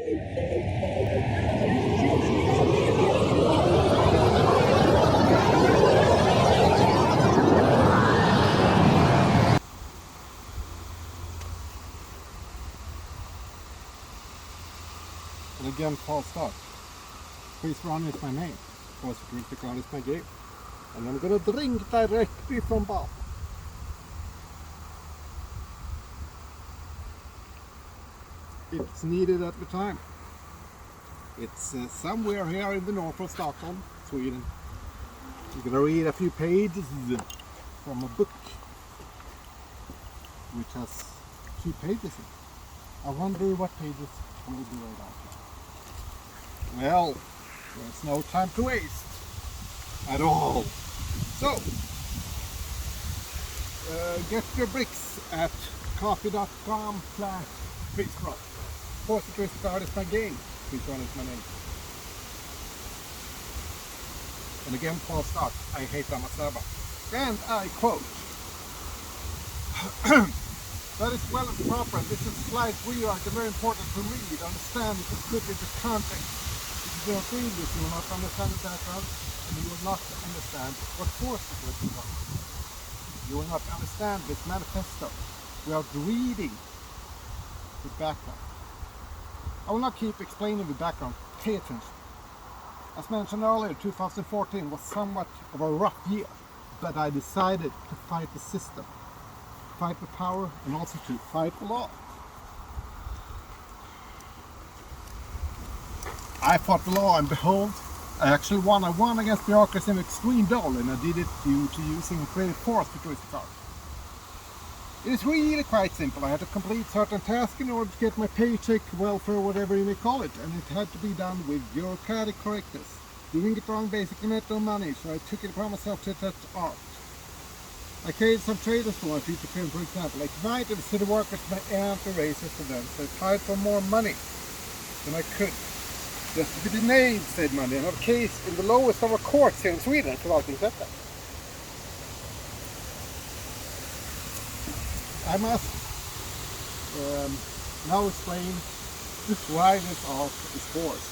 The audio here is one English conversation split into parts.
And again, false start. Pries Verhon is my name. Futuristic is my game. And I'm gonna drink directly from bottle. It's needed at the time. It's somewhere here in the north of Stockholm, Sweden. You're gonna read a few pages from a book which has 2 pages in it. I wonder what pages will be right after. Well, there's no time to waste at all. So, get your bricks at coffee.com/Pries Verhon. Futuristic is my game. Pries Verhon is my name. And again, false start. I hate Amasaba. And I quote. That is well and proper. This is slide 3 are very important to read, understand, to put into context. If you don't read this, you will not understand the background, and you will not understand what force it was involved. You will not understand this manifesto without reading the background. I will not keep explaining the background. Pay attention. As mentioned earlier, 2014 was somewhat of a rough year, but I decided to fight the system, fight the power, and also to fight the law. I fought the law, and behold, I actually won. I won against bureaucracy in extreme dull, and I did it due to using creative force to twist the card. It is really quite simple. I had to complete certain tasks in order to get my paycheck, welfare, whatever you may call it, and it had to be done with bureaucratic correctness. Doing it wrong basically meant no money, so I took it upon myself to touch art. I created some traders for my future film, for example. I invited the city workers to my anti-racist events, so I applied for more money than I could. Just to be denied said money, and have a case in the lowest of our courts here in Sweden for allting detta. I must now explain why this art is forced.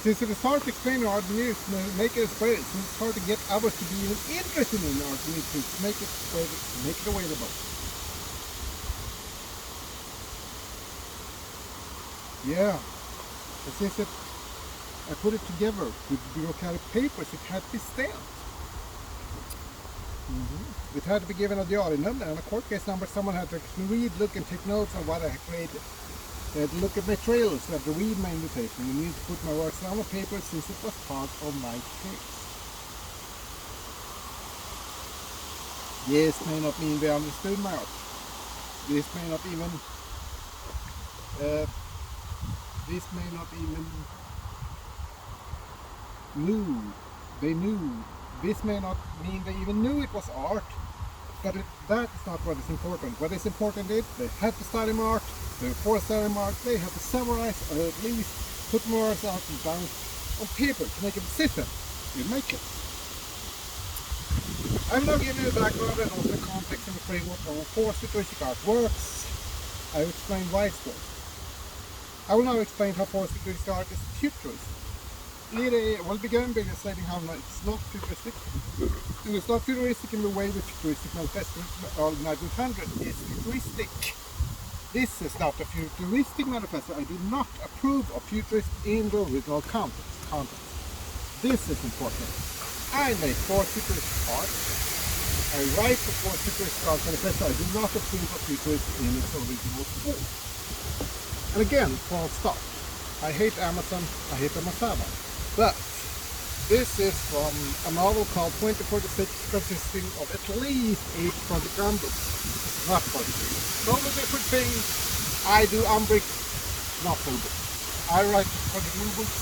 Since it is hard to explain art, we need to make it spread. Since it's hard to get others to be even interested in art, we need to make it spread, make it available. Yeah, and since I put it together with bureaucratic papers, it had to be stamped. It had to be given a diary number and a court case number. Someone had to read, look, and take notes on what I had created. They had to look at my trailers, they had to read my invitation, and need to put my works down on paper since it was part of my case. This may not mean they understood my art. This may not even they knew. This may not mean they even knew it was art, but that is not what is important. What is important is they had to study art, they were forced to study art, they had to summarize or at least put more out down on paper to make a decision in my case. I will now give you the background and also the context and the framework of how futuristic art works. I will explain why it's works. I will now explain how futuristic art is futuristic. I will begin by stating how it's not futuristic. And it's not futuristic in the way the futuristic manifesto of 1900 is futuristic. This is not a futuristic manifesto. I do not approve of futurist in the original context. This is important. I make futuristic art. I write the futuristic art manifesto. I do not approve of futurist in its original form. And again, false start. I hate Amazon. I hate Amasaba. But this is from a novel called 2046, consisting of at least 8 project books. Not project. Totally different thing. I do Umbrick, not full books. I write project books.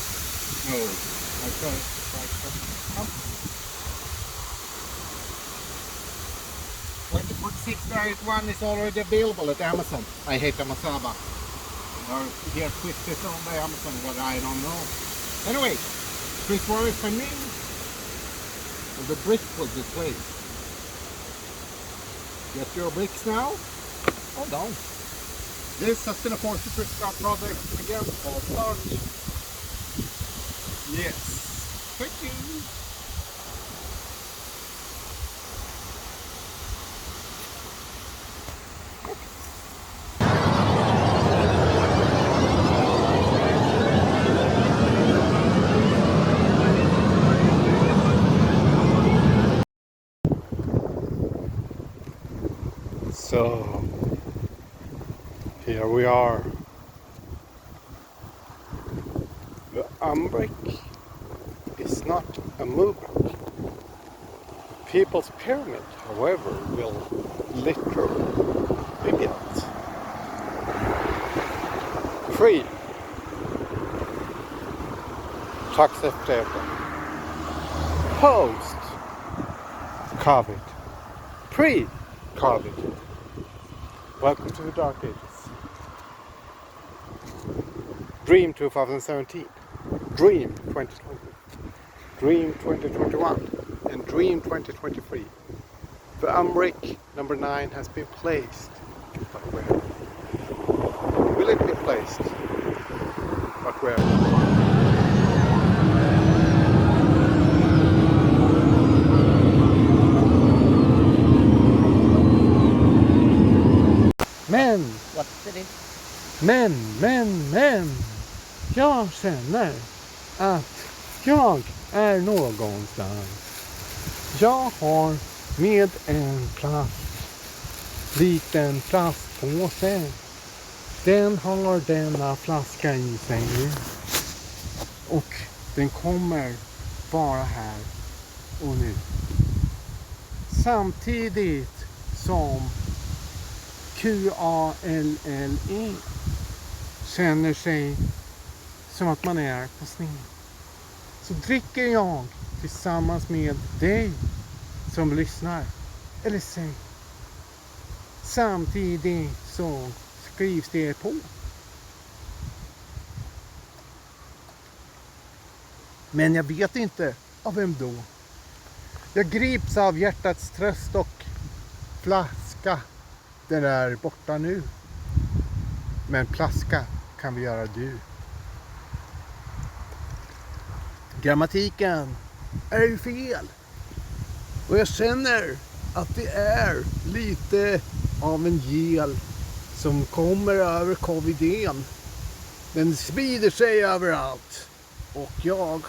No, I try to write project 2046 variant 1 is already available at Amazon. I hate Amasaba. Or here twisted on by Amazon, but I don't know. Anyway. Pries Verhon is my name, and the brick was displayed. Get your bricks now. Hold on. This has been a futuristic art project again for start. Yes. Thank you. So here we are. The Umbrick is not a movement. People's Pyramid, however, will literally be built. Free. Tack efter Post COVID. Pre-COVID. Welcome to the Dark Ages. Dream 2017. Dream 2020. Dream 2021. And Dream 2023. The Umbrick number 9 has been placed. But where? Will it be placed? But where? Men! What's it? Men! Jag känner att jag är någonstans. Jag har med en liten plastpåse. Den har denna flaska i sig. Och den kommer vara här och nu. Samtidigt som QALLE känner sig som att man är på sned. Så dricker jag tillsammans med dig som lyssnar. Eller säg. Samtidigt så skrivs det på. Men jag vet inte av vem då. Jag grips av hjärtats tröst och flaska. Den är borta nu. Men plaska kan vi göra du. Grammatiken är ju fel. Och jag känner att det är lite av en gel som kommer över coviden. Den sprider sig överallt. Och jag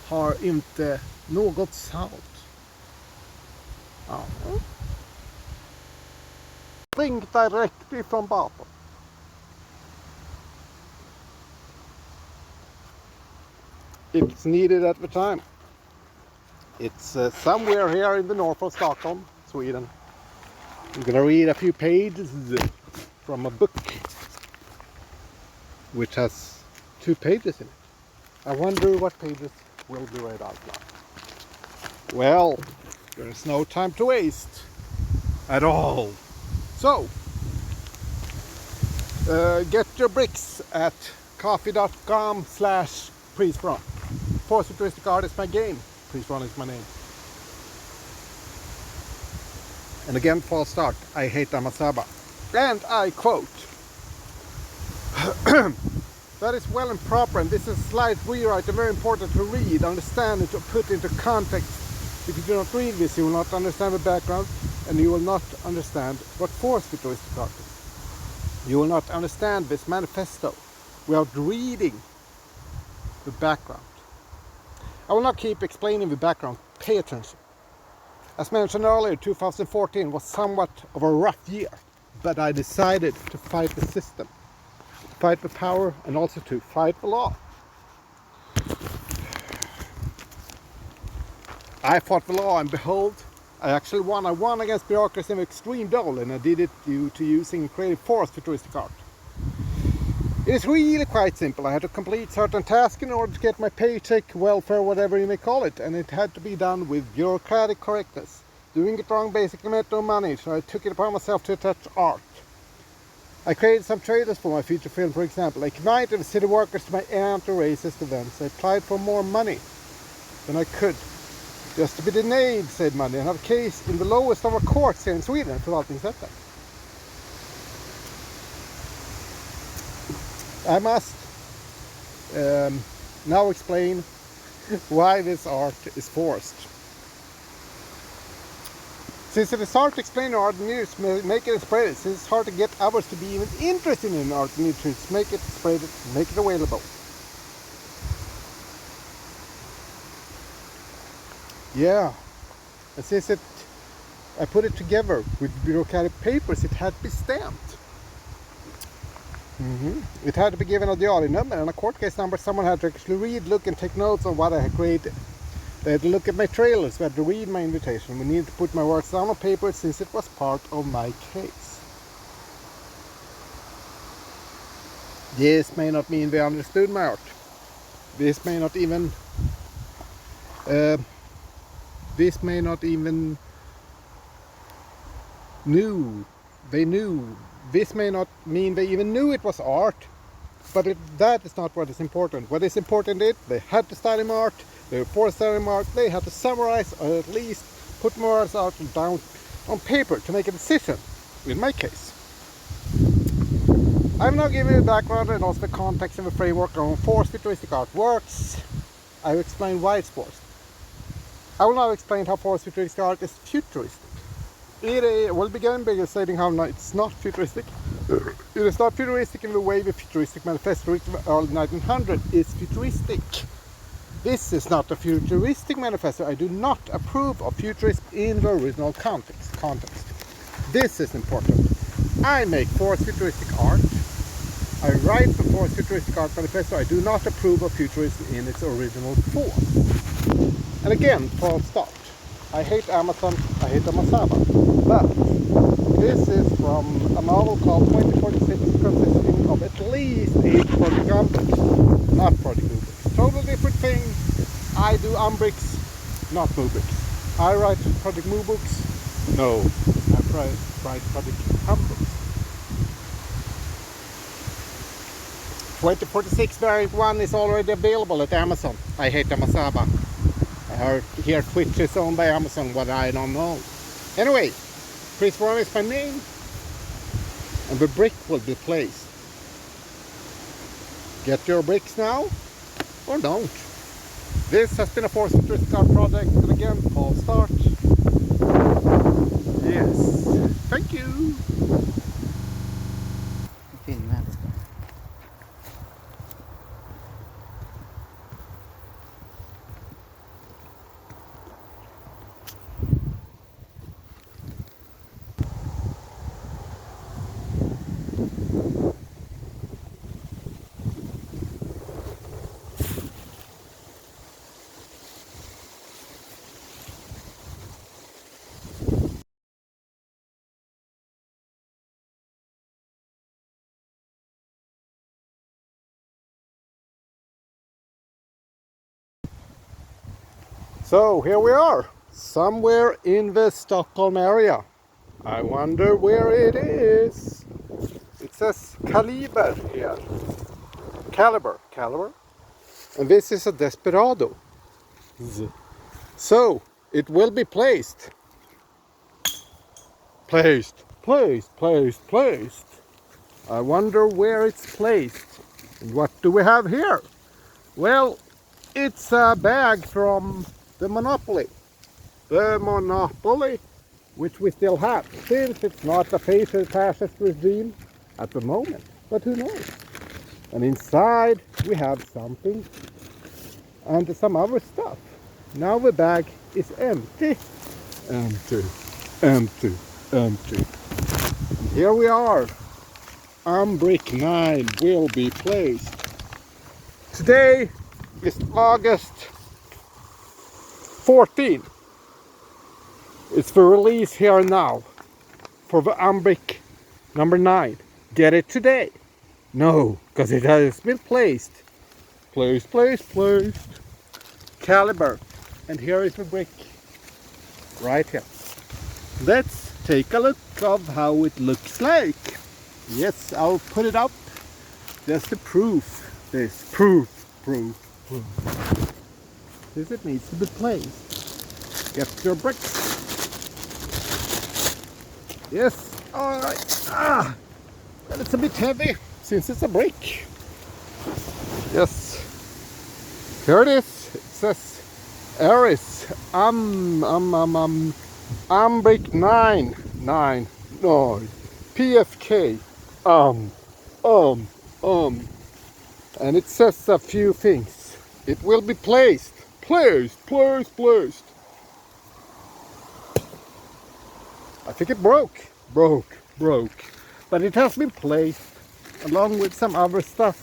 har inte något salt. Ja. Ring direkt ifrån bakom. It's needed at the time. It's somewhere here in the north of Stockholm, Sweden. I'm gonna read a few pages from a book which has 2 pages in it. I wonder what pages will be read out now. Well, there's no time to waste at all. So, get your bricks at coffee.com/Pries Verhon. For futuristic art is my game. Pries Verhon is my name. And again, false start. I hate Amasaba. And I quote. That is well and proper, and this is a slight rewrite and very important to read, understand, and to put into context. If you do not read this, you will not understand the background, and you will not understand what force futuristic art is. You will not understand this manifesto without reading the background. I will not keep explaining the background. Pay attention. As mentioned earlier, 2014 was somewhat of a rough year, but I decided to fight the system, to fight the power, and also to fight the law. I fought the law, and behold, I actually won. I won against bureaucracy and extreme dole, and I did it due to using creative force futuristic art. It is really quite simple. I had to complete certain tasks in order to get my paycheck, welfare, whatever you may call it, and it had to be done with bureaucratic correctness. Doing it wrong basically meant no money, so I took it upon myself to touch art. I created some trailers for my feature film, for example. I invited the city workers to my anti-racist events. I applied for more money than I could. Just to be denied said money and have a case in the lowest of our courts here in Sweden, förvaltningsrätten. I must now explain why this art is forced. Since it is hard to explain art in news, make it spread it. Since it's hard to get others to be even interested in art in news, make it spread it, make it available. Yeah, and since I put it together with bureaucratic papers, it had to be stamped. It had to be given a diary number and a court case number. Someone had to actually read, look, and take notes on what I had created. They had to look at my trailers, we had to read my invitation. We needed to put my works down on paper since it was part of my case. This may not mean they understood my art. This may not even knew. They knew. This may not mean they even knew it was art. But that is not what is important. What is important is they had to study my art. They were forced to study my art. They had to summarize or at least put my words out and down on paper to make a decision in my case. I'm now giving you the background and also the context and the framework on forced futuristic art works. I will explain why it's forced. I will now explain how forced futuristic art is futuristic. It will begin by stating how it's not futuristic. It is not futuristic in the way the futuristic manifesto written in the early 1900s is futuristic. This is not a futuristic manifesto. I do not approve of futurism in the original context. This is important. I make forced futuristic art. I write the forced futuristic art manifesto. I do not approve of futurism in its original form. And again, full stop. I hate Amazon, I hate Amasaba. But this is from a novel called 2046, consisting of at least 8 Project Umbricks, not Project Umbricks. Totally different thing. I do Umbricks, not Umbricks. I write Project Books. No, I write Project Umbricks. 2046 variant 1 is already available at Amazon. I hate Amasaba. I heard here Twitch is owned by Amazon, what I don't know. Anyway, Pries Verhon is my name, and the brick will be placed. Get your bricks now, or don't. This has been a forced futuristic art project, and again, full start. Yes, thank you. So here we are, somewhere in the Stockholm area. I wonder where it is. It says Caliber here. Caliber. And this is a Desperado. So it will be placed. Placed. I wonder where it's placed. And what do we have here? Well, it's a bag from the Monopoly. The Monopoly, which we still have, since it's not a fascist regime at the moment. But who knows? And inside we have something and some other stuff. Now the bag is empty. Empty. And here we are. Umbrick 9 will be placed. Today is August 14. It's the release here now for the Umbrick number 9. Get it today. No, because it has been placed. Placed. Caliber. And here is the brick. Right here. Let's take a look of how it looks like. Yes, I'll put it up just to prove this. Proof. This it needs to be placed. Get your bricks. Yes, alright. But it's a bit heavy since it's a brick. Yes. Here it is. It says Aris. Umbrick 9. No. PFK. Um. And it says a few things. It will be placed. Placed. I think it broke. But it has been placed along with some other stuff.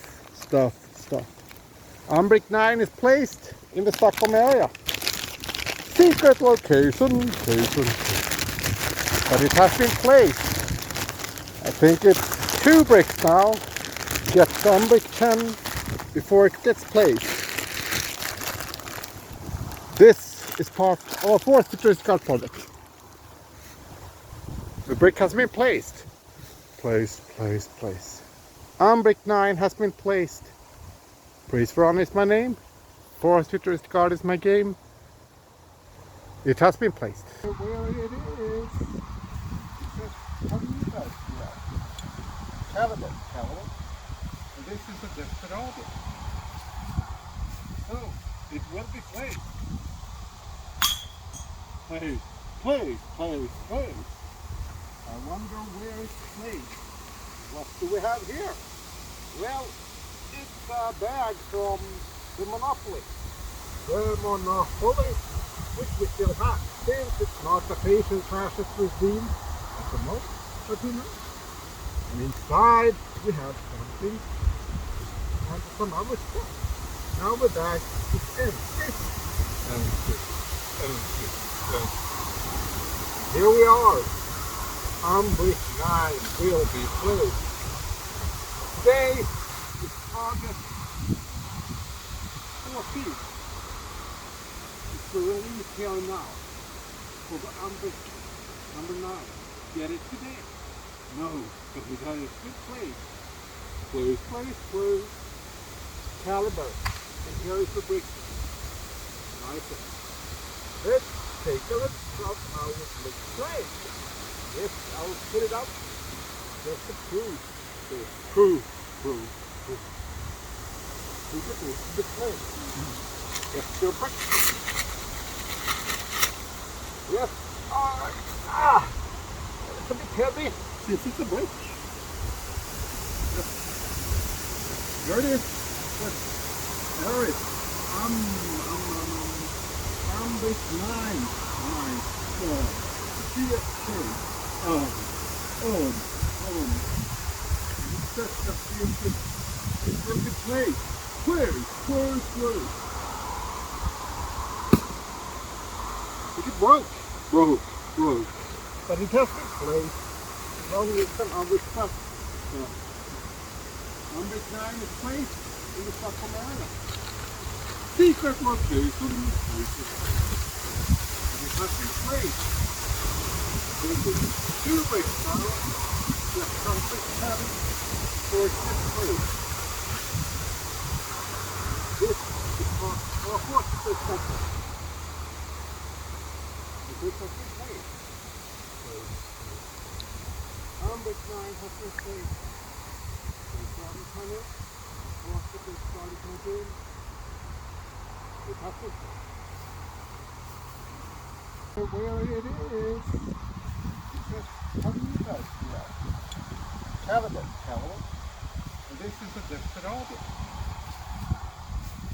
Umbrick 9 is placed in the Stockholm area. Secret location. But it has been placed. I think it's 2 bricks now. Get Umbrick 10 before it gets placed. This is part of a 4th futuristic art project. The brick has been placed. Umbrick 9 has been placed. Pries Verhon is my name. 4th futuristic art is my game. It has been placed. Where it is? Caliber. And this is a desperate object. So, it will be placed. Placed. I wonder where it's placed. What do we have here? Well, it's a bag from the Monopoly. The Monopoly, which we still have, since it's not a patient fascist regime at the moment, but you know. And inside we have something and some other stuff. Now the bag is empty. Here we are. Umbrick 9 will be closed. Today is August 14th. It's the release here now for the Umbrick number 9. Get it today? No, but we got a good place. Close. Caliber. And here is the brick. Nice. Let's take a look at how it looks like. Yes, I'll put it up just to prove. Prove. Prove it with the play. Yes, your brick. Yes. It's a bit heavy since it's a brick. Yes. There it is. Yes. There it is. Umbrick 9. PFK. Just a few things. It will be placed. Close. It broke. But it has been placed along with some other stuff. Umbrick 9 is placed in the Stockholm area. Secret location. And it has been placed. There's 2 bricks now. Just Umbrick 10 for its place. This is our 4th futuristic. This has been placed. Umbrick 9 has been placed. The starting tunnel. 4th futuristic starting tunnel. It has been placed. Where it is? Caliber. And this is a desperate object.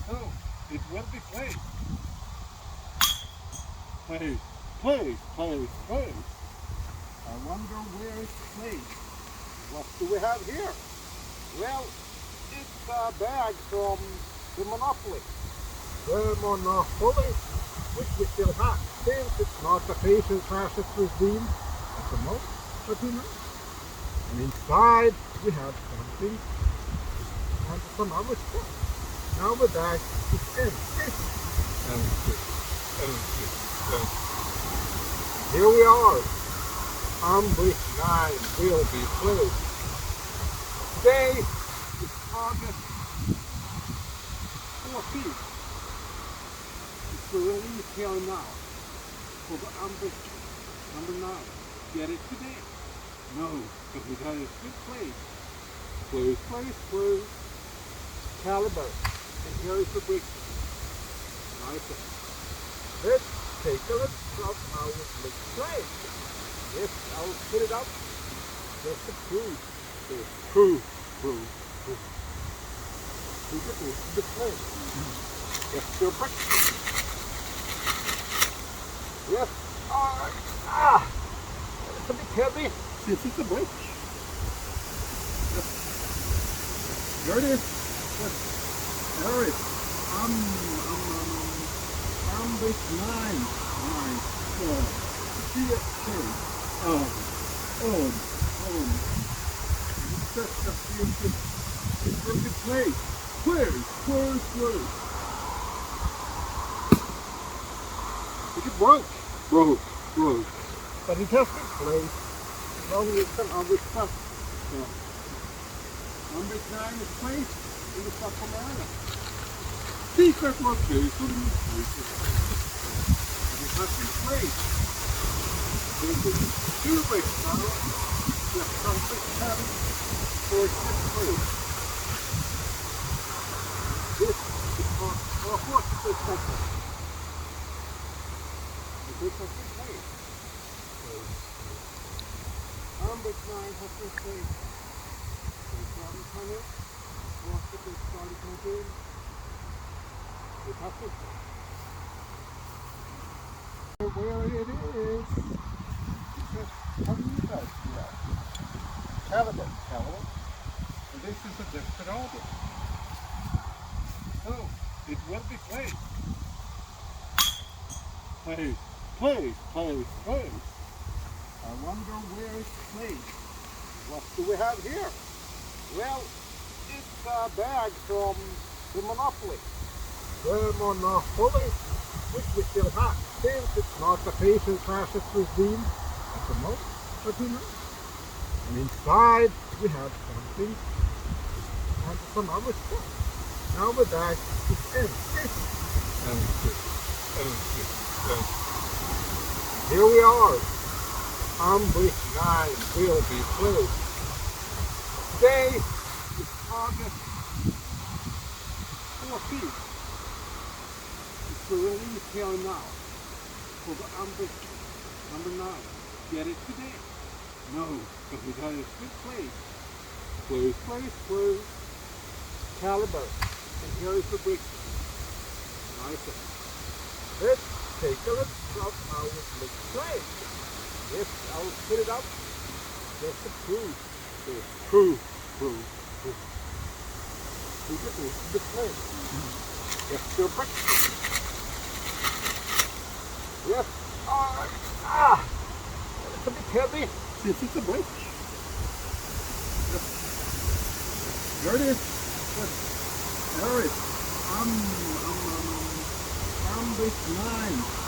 So, it will be placed. Placed. I wonder where it's placed. What do we have here? Well, it's a bag from the Monopoly. The Monopoly, which we still have, since it's not a patient fascist regime at the moment, but you know. And inside we have something and some other stuff. Now the bag is empty. Here we are. Umbrick 9 will be closed. Today is August 14th. It's the release here now for the Umbrick number 9. Get it today? No, but we got a good place. Close. caliber. And here is the brick. Nice. Let's take a look at how it looks like. Yes, I'll put it up just to prove. Prove. Look at this display. Yes, your brick. Yes. It's a bit heavy. This is a brick. Yes. There it is. Yes. There it is. Umbrick 9. That's a beautiful place. Close. It broke. But it has been placed. Long as some other stuff. Umbrick 9 is placed in the Stockholm area. Secret location. And it has been placed. There's a Umbrick now. Just something having for this place. This is our hospital sector. This has been placed. Umbrick 9 has been placed. There's one tunnel. Hospital started moving. It has been placed. Where it is. How do you guys do that? Caliber. And this is a desperado. So, it will be placed. Place. I wonder where it's placed. What do we have here? Well, it's a bag from the Monopoly. The Monopoly, which we still have, since it's not a patient fascist regime at the moment, but you know. And inside we have something and some other stuff. Now the bag is empty. Here we are. Umbrick 9 will be closed. Today is August 14th. It's the release here now for the Umbrick number 9. Get it today? No, but we got a good place. Close. Caliber. And here is the brick. Nice. Let's take a look at how it looks like. Yes, I'll put it up just to prove. Prove. Look at this display. Yes, your brick. Yes. It's a bit heavy. This is a brick. Yes. There it is. Yes. There it is. Umbrick 9.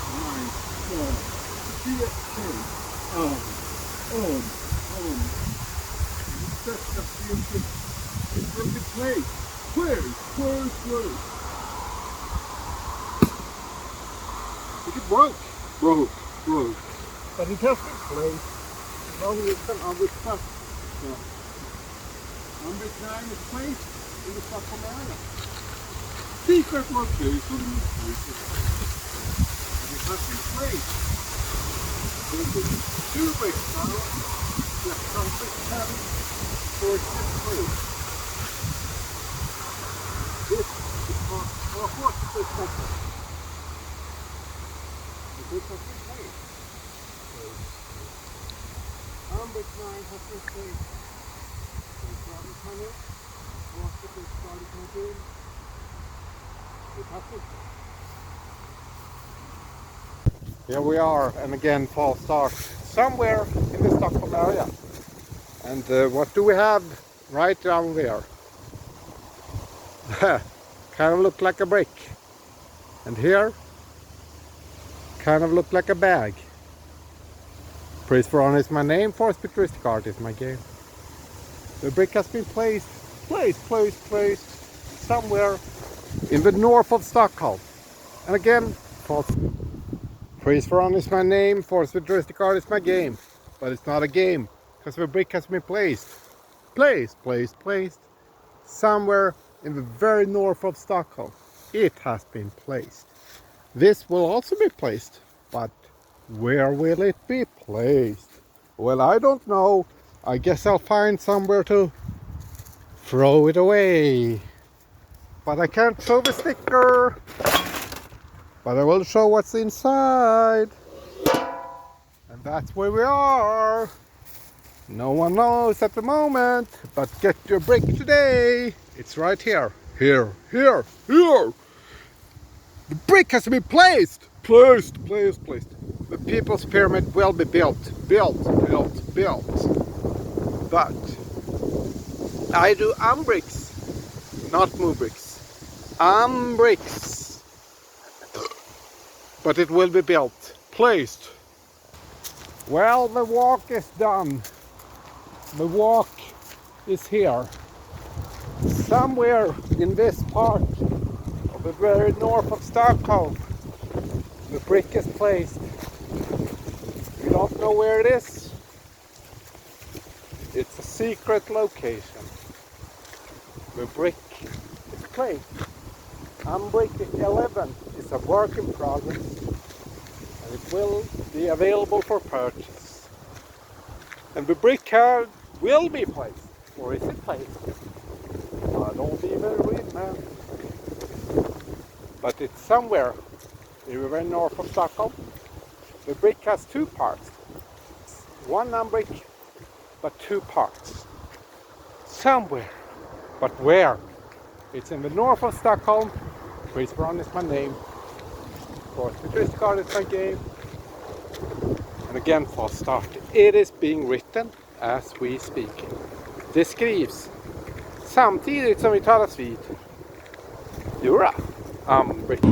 That's a beautiful place. Close. It broke. But it has been placed. Long as some other stuff. Umbrick 9 is placed in the Stockholm area. Secret location. And it has been placed. There's a Umbrick now. Just something having for this place. This is our hospital sector. This has been placed. Umbrick 9 has been placed. There's one tunnel. Hospital started moving. It has been placed. Here we are, and again false start somewhere in the Stockholm area. And what do we have right down there? Kind of look like a brick. And here, kind of look like a bag. Pries Verhon is my name, for futuristic art is my game. The brick has been placed somewhere in the north of Stockholm. And again, false. Pries Verhon is my name, for futuristic art is my game. But it's not a game, because the brick has been placed somewhere in the very north of Stockholm. It has been placed. This will also be placed, but where will it be placed? Well, I don't know. I guess I'll find somewhere to throw it away. But I can't show the sticker. But I will show what's inside. And that's where we are. No one knows at the moment, but get your brick today. It's right here. Here. The brick has been placed. Placed. The People's Pyramid will be built. But I do Umbricks, not Umbricks. Umbricks. But it will be built. Placed. Well, the walk is done. The walk is here. Somewhere in this part of the very north of Stockholm, the brick is placed. We don't know where it is. It's a secret location. The brick is placed. Umbrick 11 is a work in progress, and it will be available for purchase. And the brick card will be placed, or is it placed? I don't even read, man. But it's somewhere in the very north of Stockholm. The brick has two parts. One umbrick, but two parts. Somewhere, but where? It's in the north of Stockholm. Pries Verhon is my name. Of course, futuristic art is my game. And again, for start, it is being written as we speak. Det skrivs samtidigt som vi talas vid. Jura, Umbrick.